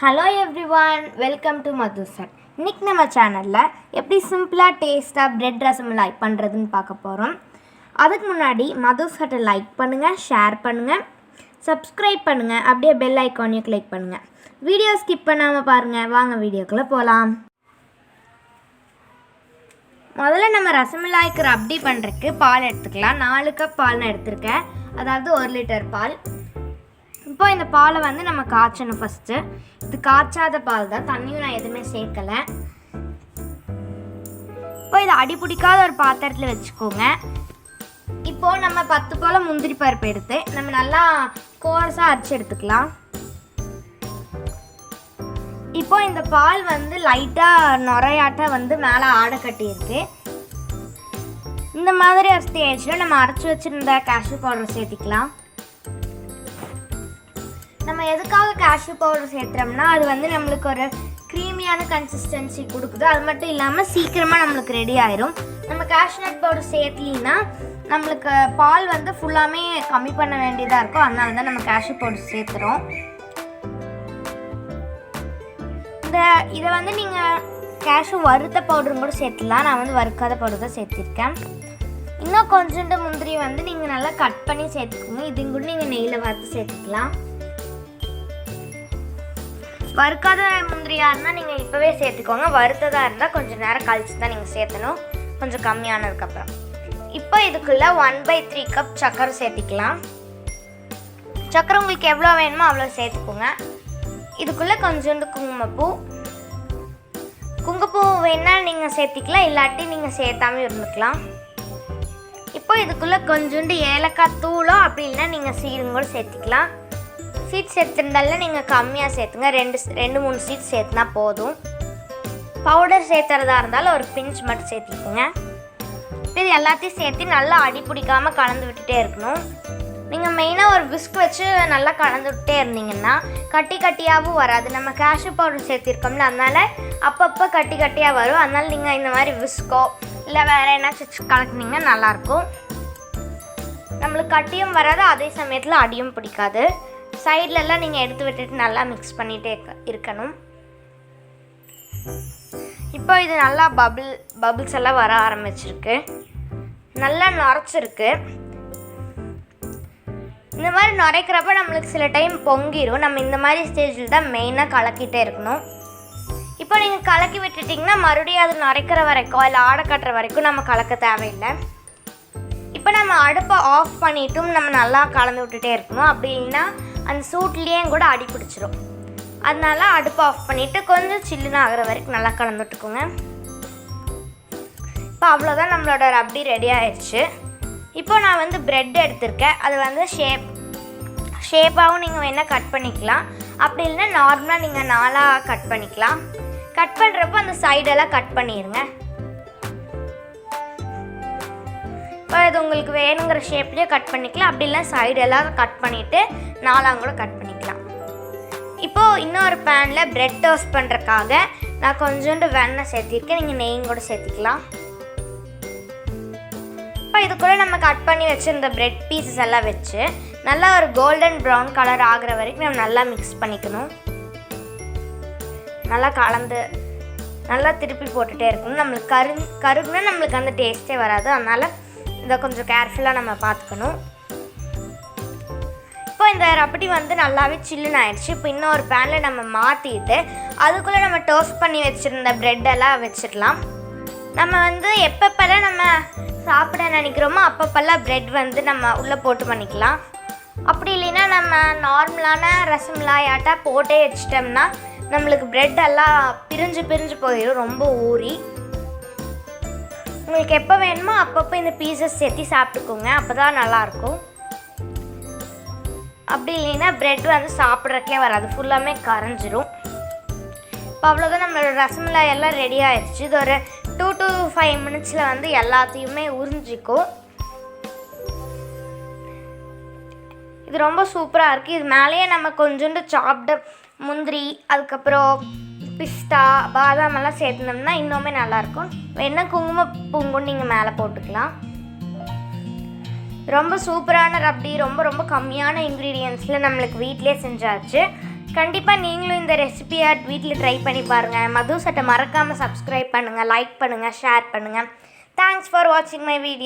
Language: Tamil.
Hello everyone, welcome to Madhu sir. இன்றைக்கி நம்ம சேனலில் எப்படி சிம்பிளாக டேஸ்ட்டாக பிரெட் ரசமலாய் பண்ணுறதுன்னு பார்க்க போகிறோம். அதுக்கு முன்னாடி மது சார்ட்டை லைக் பண்ணுங்கள், ஷேர் பண்ணுங்கள், சப்ஸ்கிரைப் பண்ணுங்கள், அப்படியே பெல் ஐக்கானையும் கிளிக் பண்ணுங்கள். வீடியோ ஸ்கிப் பண்ணாமல் பாருங்கள். வாங்க வீடியோக்குள்ளே போகலாம். முதல்ல நம்ம ரசமலாய்க்கு ரப்டி பண்ணுறதுக்கு பால் எடுத்துக்கலாம். 4 கப் பால் நான் எடுத்திருக்கேன், அதாவது 1 லிட்டர் பால். இப்போ இந்த பாலை வந்து நம்ம காய்ச்சணும். ஃபஸ்ட்டு இது காய்ச்சாத பால் தான், தண்ணியும் நான் எதுவுமே சேர்க்கலை. இப்போ இதை அடி பிடிக்காத ஒரு பாத்திரத்தில் வச்சுக்கோங்க. இப்போது நம்ம 10 போல் முந்திரி பருப்பு எடுத்து நம்ம நல்லா கோர்ஸாக அரைச்சி எடுத்துக்கலாம். இப்போ இந்த பால் வந்து லைட்டாக நுரையாட்ட வந்து மேலே ஆடை கட்டியிருக்கு. இந்த மாதிரி ஸ்டேஜில் நம்ம அரைச்சி வச்சுருந்த கேஷ்யூ பவுடர் சேர்த்திக்கலாம். நம்ம எதுக்காக கேஷ்யூ பவுடர் சேர்த்துறோம்னா அது வந்து நம்மளுக்கு ஒரு க்ரீமியான கன்சிஸ்டன்சி கொடுக்குது. அது மட்டும் இல்லாமல் சீக்கிரமாக நம்மளுக்கு ரெடி ஆயிரும். நம்ம கேஷ்யூ நட் பவுடர் சேர்த்தலின்னா நம்மளுக்கு பால் வந்து ஃபுல்லாமே கம்மி பண்ண வேண்டியதாக இருக்கும். அதனால தான் நம்ம கேஷ்யூ பவுடர் சேர்த்துறோம். இதை வந்து நீங்கள் கேஷ்யூ வறுத்த பவுடரும் கூட சேர்த்துலாம். நான் வந்து வறுக்காத பவுடர் தான் சேர்த்திருக்கேன். இன்னும் கொஞ்சோண்டு முந்திரி வந்து நீங்கள் நல்லா கட் பண்ணி சேர்த்துக்கோங்க. இது கூட நீங்கள் நெய்யில் வறுத்து சேர்த்துக்கலாம். வறுக்காத முந்திரியாக இருந்தால் நீங்கள் இப்போவே சேர்த்துக்கோங்க. வறுத்ததாக இருந்தால் கொஞ்சம் நேரம் கழிச்சு தான் நீங்கள் சேர்த்தணும், கொஞ்சம் கம்மியானதுக்கப்புறம். இப்போ இதுக்குள்ளே 1/3 கப் சர்க்கரை சேர்த்திக்கலாம். சர்க்கரை உங்களுக்கு எவ்வளோ வேணுமோ அவ்வளோ சேர்த்துக்கோங்க. இதுக்குள்ளே கொஞ்சோண்டு குங்குமப்பூ வேணால் நீங்கள் சேர்த்திக்கலாம், இல்லாட்டி நீங்கள் சேர்த்தாமல் இருந்துக்கலாம். இப்போ இதுக்குள்ளே கொஞ்சோண்டு ஏலக்காய் தூளோ அப்படி இல்லைன்னா நீங்கள் சீடும் கூட சேர்த்திக்கலாம். சீட் சேர்த்துருந்தால நீங்கள் கம்மியாக சேர்த்துங்க. 2-3 சீட் சேர்த்துனா போதும். பவுடர் சேர்த்துறதா இருந்தாலும் ஒரு பிஞ்ச் மட்டும் சேர்த்திக்கோங்க. இது எல்லாத்தையும் சேர்த்து நல்லா அடி பிடிக்காமல் கலந்து விட்டுட்டே இருக்கணும். நீங்கள் மெயினாக ஒரு விஸ்க் வச்சு நல்லா கலந்து விட்டுட்டே இருந்தீங்கன்னா கட்டி கட்டியாகவும் வராது. நம்ம கேஷ்யூ பவுடர் சேர்த்திருக்கோம்ல, அதனால் அப்பப்போ கட்டி கட்டியாக வரும். அதனால் நீங்கள் இந்த மாதிரி விஸ்கோ இல்லை வேறு என்னாச்சும் கலக்குனீங்கன்னா நல்லாயிருக்கும். நம்மளுக்கு கட்டியும் வராது, அதே சமயத்தில் அடியும் பிடிக்காது. சைட்லெல்லாம் நீங்கள் எடுத்து விட்டுட்டு நல்லா மிக்ஸ் பண்ணிகிட்டே இருக்கணும். இப்போ இது நல்லா பபிள்ஸ் எல்லாம் வர ஆரம்பிச்சிருக்கு, நல்லா நுரைச்சிருக்கு. இந்த மாதிரி நுரைக்கிறப்ப நம்மளுக்கு சில டைம் பொங்கிடும். நம்ம இந்த மாதிரி ஸ்டேஜில் தான் மெயினாக கலக்கிட்டே இருக்கணும். இப்போ நீங்கள் கலக்கி விட்டுட்டிங்கன்னா மறுபடியும் அது நுரைக்கிற வரைக்கும் இல்லை ஆடை கட்டுற வரைக்கும் நம்ம கலக்க தேவையில்லை. இப்போ நம்ம அடுப்பை ஆஃப் பண்ணிட்டும் நம்ம நல்லா கலந்து விட்டுட்டே இருக்கணும். அப்படி இல்லைன்னா அந்த சூட்லேயே கூட அடி பிடிச்சிரும். அதனால அடுப்பை ஆஃப் பண்ணிவிட்டு கொஞ்சம் சில்லுன்னு ஆகிற வரைக்கும் நல்லா கலந்து விட்டுக்கோங்க. இப்போ அவ்வளோதான், நம்மளோட ரப்டி ரெடி ஆயிடுச்சு. இப்போ நான் வந்து ப்ரெட் எடுத்திருக்கேன். அது வந்து ஷேப்பாகவும் நீங்கள் வேணால் கட் பண்ணிக்கலாம், அப்படி இல்லைன்னா நார்மலாக நீங்கள் 4ஆக கட் பண்ணிக்கலாம். கட் பண்ணுறப்போ அந்த சைடெல்லாம் கட் பண்ணிடுங்க. இப்போ இது உங்களுக்கு வேணுங்கிற ஷேப்லேயே கட் பண்ணிக்கலாம், அப்படி இல்லை சைடெல்லாம் கட் பண்ணிவிட்டு 4ஆக கூட கட் பண்ணிக்கலாம். இப்போது இன்னொரு பேனில் ப்ரெட் டோஸ்ட் பண்ணுறதுக்காக நான் கொஞ்சோண்டு வெண்ணெய் சேர்த்திருக்கேன். நீங்கள் நெய்யும் கூட சேர்த்திக்கலாம். இப்போ இது கூட நம்ம கட் பண்ணி வச்சுருந்த ப்ரெட் பீசஸ் எல்லாம் வச்சு நல்லா ஒரு கோல்டன் ப்ரௌன் கலர் ஆகிற வரைக்கும் நம்ம நல்லா மிக்ஸ் பண்ணிக்கணும். நல்லா கலந்து நல்லா திருப்பி போட்டுகிட்டே இருக்கணும். நம்மளுக்கு கருகுனா நம்மளுக்கு அந்த டேஸ்ட்டே வராது. அதனால் இதை கொஞ்சம் கேர்ஃபுல்லாக நம்ம பார்த்துக்கணும். இப்போ இந்த ரப்படி வந்து நல்லாவே சில்லுன்னு ஆயிடுச்சு. இப்போ இன்னொரு பேனில் நம்ம மாற்றிட்டு அதுக்குள்ளே நம்ம டோஸ்ட் பண்ணி வச்சுருந்த ப்ரெட்டெல்லாம் வச்சிடலாம். நம்ம வந்து எப்பப்பெல்லாம் நம்ம சாப்பிட நினைக்கிறோமோ அப்பப்பெல்லாம் ப்ரெட் வந்து நம்ம உள்ளே போட்டு பண்ணிக்கலாம். அப்படி இல்லைன்னா நம்ம நார்மலான ரசமலாய் ஆட்டா போட்டே வச்சிட்டோம்னா நம்மளுக்கு ப்ரெட்டெல்லாம் பிரிஞ்சு போயிடும், ரொம்ப ஊறி. உங்களுக்கு எப்போ வேணுமோ அப்பப்போ இந்த பீசஸ் சேர்த்து சாப்பிட்டுக்கோங்க, அப்போ தான் நல்லாயிருக்கும். அப்படி இல்லைன்னா ப்ரெட் வந்து சாப்பிட்றக்கே வராது, ஃபுல்லாமே கரைஞ்சிரும். இப்போ அவ்வளோதான், நம்மளோட ரசமலாய் எல்லாம் ரெடி ஆயிடுச்சு. இது ஒரு 2 to 5 மினிட்ஸில் வந்து எல்லாத்தையுமே உறிஞ்சிக்கும். இது ரொம்ப சூப்பராக இருக்குது. இது மேலேயே நம்ம கொஞ்சோண்டு சாப்டு முந்திரி, அதுக்கப்புறம் பிஸ்தா, பாதாம் எல்லாம் சேர்த்துனோம்னா இன்னுமே நல்லாயிருக்கும். வேணால் குங்குமப்பூங்கும் நீங்கள் மேலே போட்டுக்கலாம். ரொம்ப சூப்பரான ரப்டி, ரொம்ப கம்மியான இன்க்ரீடியன்ஸில் நம்மளுக்கு வீட்டிலே செஞ்சாச்சு. கண்டிப்பாக நீங்களும் இந்த ரெசிபியை வீட்டில் ட்ரை பண்ணி பாருங்கள். மது சட்டை மறக்காமல் சப்ஸ்கிரைப் பண்ணுங்கள், லைக் பண்ணுங்கள், ஷேர் பண்ணுங்கள். தேங்க்ஸ் ஃபார் வாட்சிங் மை வீடியோ.